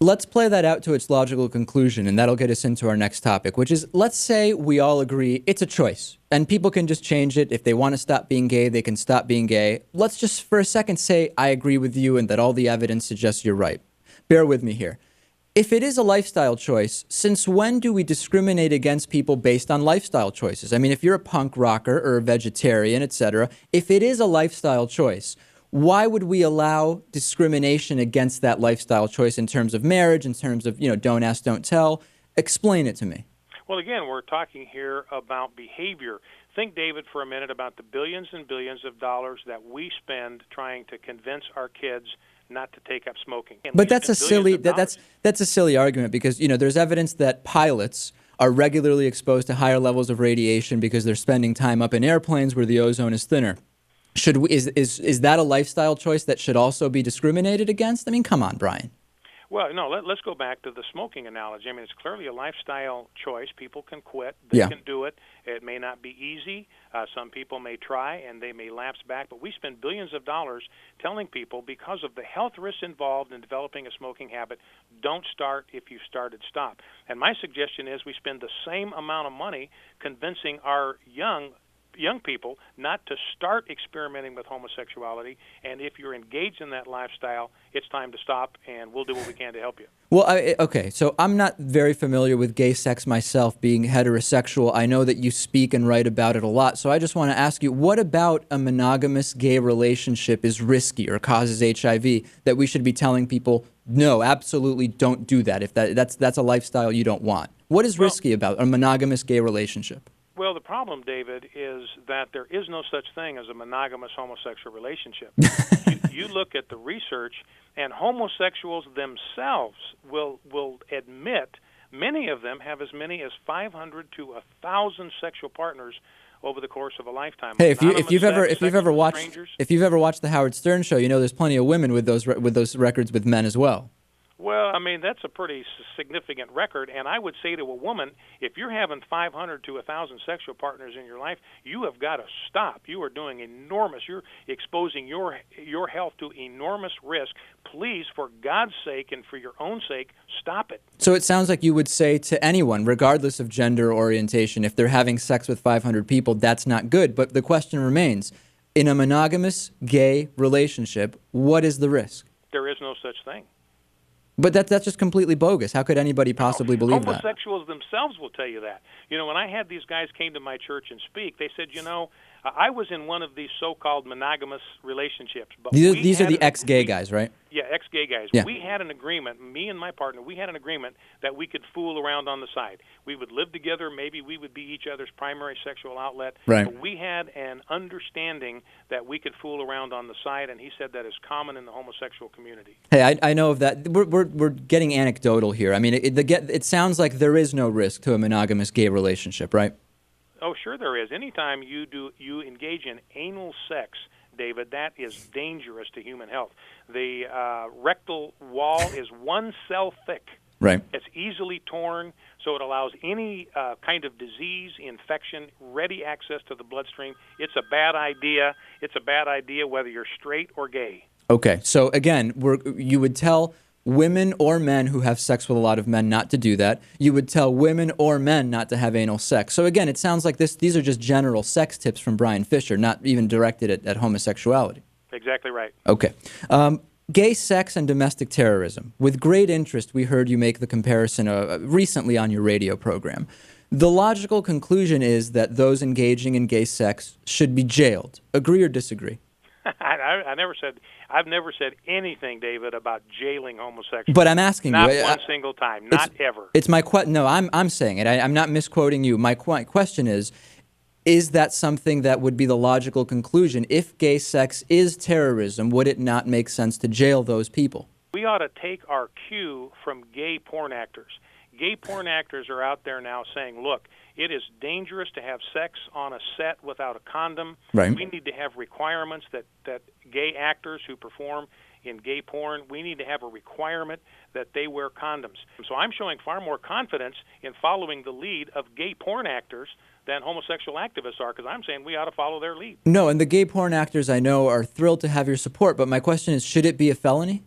Let's play that out to its logical conclusion, and that'll get us into our next topic, which is, let's say we all agree it's a choice, and people can just change it. If they want to stop being gay, they can stop being gay. Let's just for a second say I agree with you and that all the evidence suggests you're right. Bear with me here. If it is a lifestyle choice, since when do we discriminate against people based on lifestyle choices? I mean, if you're a punk rocker or a vegetarian, etc., if it is a lifestyle choice, why would we allow discrimination against that lifestyle choice in terms of marriage, in terms of, don't ask, don't tell? Explain it to me. Well, again, we're talking here about behavior. Think, David, for a minute about the billions and billions of dollars that we spend trying to convince our kids not to take up smoking. And but that's a silly argument because, there's evidence that pilots are regularly exposed to higher levels of radiation because they're spending time up in airplanes where the ozone is thinner. Is that a lifestyle choice that should also be discriminated against? I mean, come on, Bryan. Well, no, let's go back to the smoking analogy. I mean, it's clearly a lifestyle choice. People can quit. They can do it. It may not be easy. Some people may try, and they may lapse back. But we spend billions of dollars telling people, because of the health risks involved in developing a smoking habit, don't start. If you started, stop. And my suggestion is we spend the same amount of money convincing our young people not to start experimenting with homosexuality, and if you're engaged in that lifestyle, it's time to stop, and we'll do what we can to help you. Well, okay, so I'm not very familiar with gay sex myself, being heterosexual. I know that you speak and write about it a lot, so I just want to ask you, what about a monogamous gay relationship is risky or causes HIV that we should be telling people, no, absolutely don't do that if that's a lifestyle you don't want? What is risky about a monogamous gay relationship? Well, the problem, David, is that there is no such thing as a monogamous homosexual relationship. You look at the research, and homosexuals themselves will admit many of them have as many as 500 to 1,000 sexual partners over the course of a lifetime. Hey, if you've ever watched the Howard Stern show, there's plenty of women with those records with men as well. Well, I mean, that's a pretty significant record, and I would say to a woman, if you're having 500 to 1,000 sexual partners in your life, you have got to stop. You are doing you're exposing your health to enormous risk. Please, for God's sake and for your own sake, stop it. So it sounds like you would say to anyone, regardless of gender orientation, if they're having sex with 500 people, that's not good. But the question remains, in a monogamous gay relationship, what is the risk? There is no such thing. But that's just completely bogus. How could anybody possibly believe that? Homosexuals themselves will tell you that. When I had these guys came to my church and speak, they said, I was in one of these so-called monogamous relationships. But these are the ex-gay guys, right? Yeah, ex-gay guys. Yeah. We had an agreement, me and my partner, we had an agreement that we could fool around on the side. We would live together. Maybe we would be each other's primary sexual outlet. Right. But we had an understanding that we could fool around on the side, and he said that is common in the homosexual community. Hey, I know of that. We're getting anecdotal here. I mean, it sounds like there is no risk to a monogamous gay relationship, right? Oh, sure there is. Anytime you engage in anal sex, David, that is dangerous to human health. The rectal wall is 1 cell thick. Right. It's easily torn, so it allows any kind of disease, infection, ready access to the bloodstream. It's a bad idea. It's a bad idea whether you're straight or gay. Okay, so again, you would tell women or men who have sex with a lot of men not to do that. You would tell women or men not to have anal sex. So again, it sounds like these are just general sex tips from Bryan Fischer, not even directed at homosexuality. Exactly right. Okay. Gay sex and domestic terrorism. With great interest, we heard you make the comparison recently on your radio program. The logical conclusion is that those engaging in gay sex should be jailed. Agree or disagree? I've never said anything, David, about jailing homosexuals. But I'm asking not you. Not one single time. Not ever. It's my no. I'm saying it. I'm not misquoting you. My question is that something that would be the logical conclusion? If gay sex is terrorism, would it not make sense to jail those people? We ought to take our cue from gay porn actors. Gay porn actors are out there now saying, look, it is dangerous to have sex on a set without a condom. Right. We need to have requirements that gay actors who perform in gay porn, we need to have a requirement that they wear condoms. So I'm showing far more confidence in following the lead of gay porn actors than homosexual activists are, because I'm saying we ought to follow their lead. No, and the gay porn actors I know are thrilled to have your support, but my question is, should it be a felony?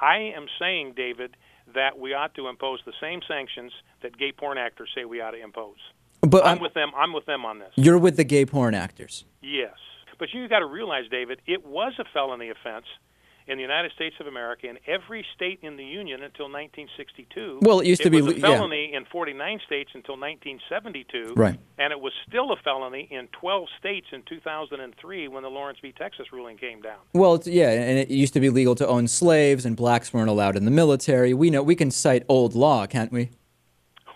I am saying, David, that we ought to impose the same sanctions that gay porn actors say we ought to impose. But I'm with them on this. You're with the gay porn actors. Yes. But you got to realize, David, it was a felony offense in the United States of America in every state in the Union until 1962. Well, it used to be a felony in 49 states until 1972. Right. And it was still a felony in 12 states in 2003 when the Lawrence v. Texas ruling came down. Well, and it used to be legal to own slaves, and blacks weren't allowed in the military. We know we can cite old law, can't we?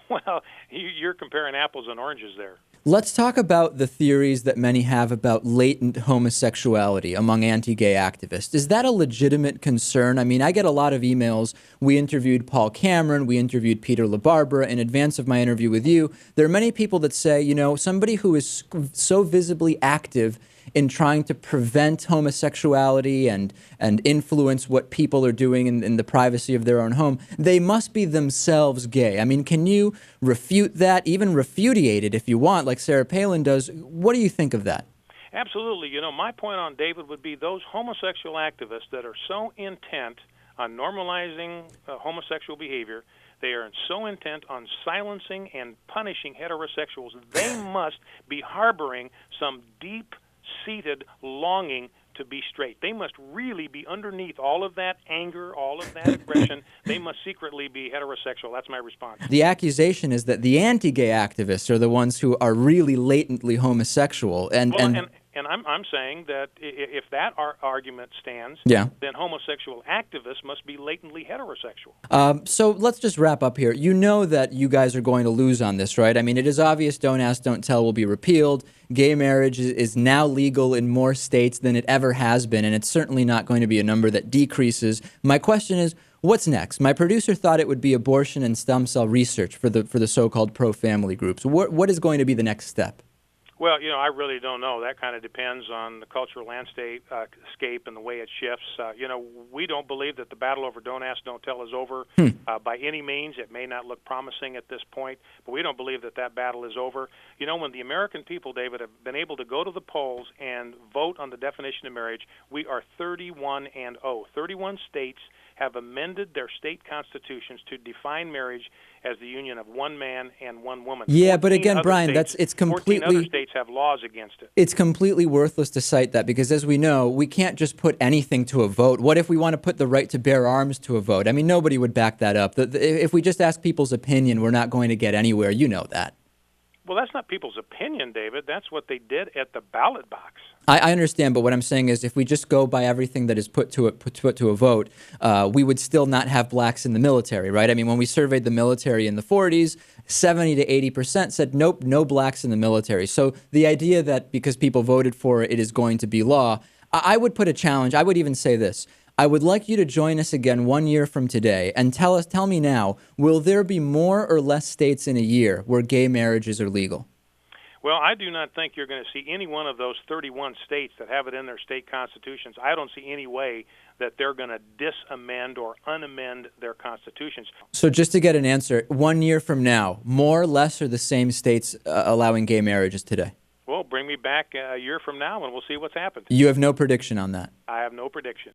Well, you're comparing apples and oranges there. Let's talk about the theories that many have about latent homosexuality among anti-gay activists. Is that a legitimate concern? I mean, I get a lot of emails. We interviewed Paul Cameron. We interviewed Peter LaBarbera in advance of my interview with you. There are many people that say, you know, somebody who is so visibly active in trying to prevent homosexuality and influence what people are doing in the privacy of their own home, they must be themselves gay. I mean, can you refute that, even repudiate it if you want, like Sarah Palin does? What do you think of that? Absolutely. You know, my point on David would be those homosexual activists that are so intent on normalizing homosexual behavior, they are so intent on silencing and punishing heterosexuals, they must be harboring some deep-seated longing to be straight. They must really be underneath all of that anger, all of that aggression. They must secretly be heterosexual. That's my response. The accusation is that the anti-gay activists are the ones who are really latently homosexual. And I'm saying that if that argument stands, yeah, then homosexual activists must be latently heterosexual. So let's just wrap up here. You know that you guys are going to lose on this, right? I mean, it is obvious Don't Ask, Don't Tell will be repealed. Gay marriage is now legal in more states than it ever has been, and it's certainly not going to be a number that decreases. My question is, what's next? My producer thought it would be abortion and stem cell research for the so-called pro-family groups. What is going to be the next step? Well, you know, I really don't know. That kind of depends on the cultural landscape and the way it shifts. You know, we don't believe that the battle over Don't Ask, Don't Tell is over by any means. It may not look promising at this point, but we don't believe that that battle is over. You know, when the American people, David, have been able to go to the polls and vote on the definition of marriage, we are 31-0. 31 states have amended their state constitutions to define marriage as the union of one man and one woman. Yeah, but again, Bryan, it's completely... 14 other states have laws against it. It's completely worthless to cite that because, as we know, we can't just put anything to a vote. What if we want to put the right to bear arms to a vote? I mean, nobody would back that up. If we just ask people's opinion, we're not going to get anywhere. You know that. Well, that's not people's opinion, David. That's what they did at the ballot box. I understand, but what I'm saying is if we just go by everything that is put to a vote, we would still not have blacks in the military, right? I mean, when we surveyed the military in the 40s, 70 to 80% said, nope, no blacks in the military. So the idea that because people voted for it, it is going to be law, I would put a challenge. I would even say this. I would like you to join us again 1 year from today and tell me now, will there be more or less states in a year where gay marriages are legal? Well, I do not think you're going to see any one of those 31 states that have it in their state constitutions. I don't see any way that they're going to disamend or unamend their constitutions. So just to get an answer, 1 year from now, more or less are the same states allowing gay marriages today? Well, bring me back a year from now and we'll see what's happened. You have no prediction on that? I have no prediction.